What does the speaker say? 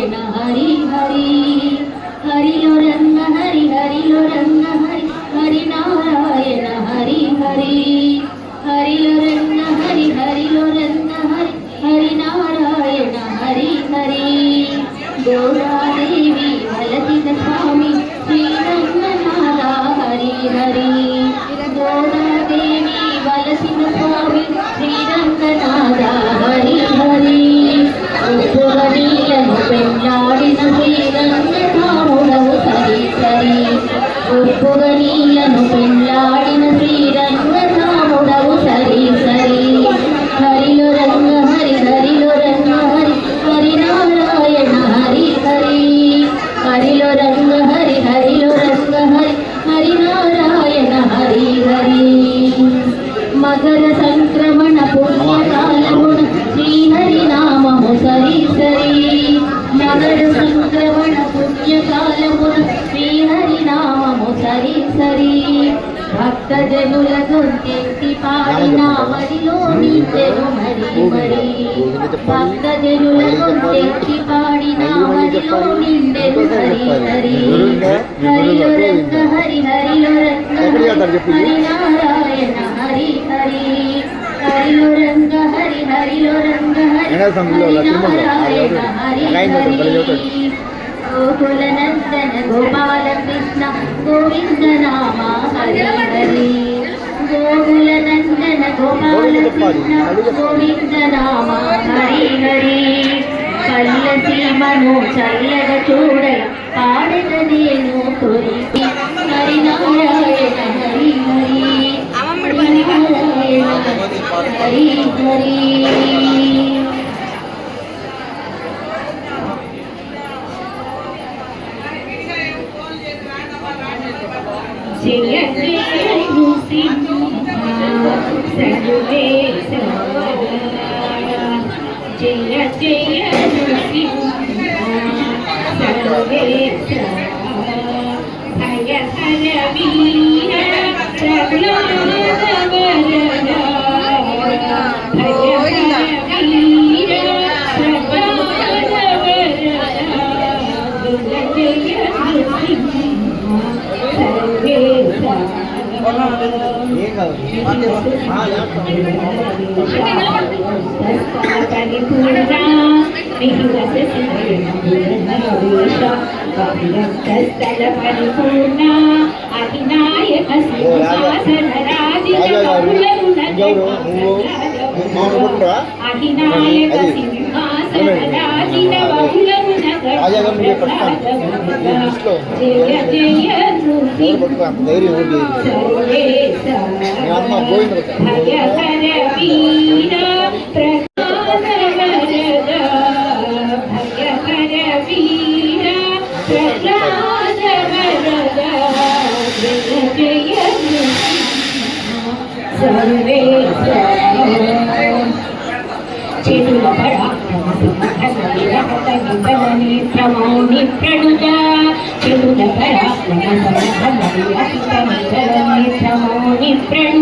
हरि हरि हरिलो रंग हरि हरिलो रंग हरि हरि नारायण हरि हरि हरिलो रंग हरि हरिलो रंग हरि हरि नारायण हरि हरि गौरादेवी वलसित स्वामी श्रीरंगनाथ हरि हरि गौरादेवी वलसित स्वामी श्रीरंगनाथ हरि हरि ఉప్పుగనీలను పెళ్ళాడిన శ్రీరంగనాథుడవు సరి సరి ఉప్పుగనీలను పెళ్ళాడిన శ్రీరంగనాథుడవు సరి సరి హరిలో రంగ హరి హరిలో రంగ హరి హరి నారాయణ హరి హరి హరిలో రంగ హరి హరిలో రంగ హరి హరి నారాయణ హరి హరి మకర సంక్రమణ పుణ్యకాలమున శ్రీహరి నామము సరి సరి మకర సంక్రమణ పుణ్యకాలమున శ్రీహరి నామము సరి సరి భక్త జనుల గొంతెత్తి పాడిన మడిలో నిందెను మరి మరి భక్త జనుల గొంతెత్తి పాడిన మడిలో నిందెను హరి హరి హరిలో రంగ హరి హరిలో రంగ హరి నారాయణ హరి హరి హరిలో రంగ హరి హరిలో రంగ హరి నారాయణ హరి హరి గోకుల నందన గోపాల కృష్ణ గోవింద నామ హరి హరి గోకుల నందన గోపాల కృష్ణ గోవింద నామ హరి హరి కళ్ళ సీమను చల్లగా చూడ పాడత నేను కొరికి హరి నారాయణ హరి హరి హరి నారాయణ హరి హరి జయ జయ నృసింహ సర్వేశ జయ జయ నృసింహ సర్వేశ హయ హర వీర ప్రహ్లాద వరద హయ హర వీర ప్రహ్లాద వరద జయ జయ నృసింహ పరిపూర్ణ అధినాయక సింహాసన అధినాయక సింహాసన రాజిన బహుళము జయ జయ హయ హర వీర ప్రహ్లాద వరద హయ హర వీర ప్రహ్లాద వరద జయ జయ సర్వేశ చేతుల పరాక్రమౌని ప్రణుజ చేతుల పరాక్రమౌని ప్రణుజ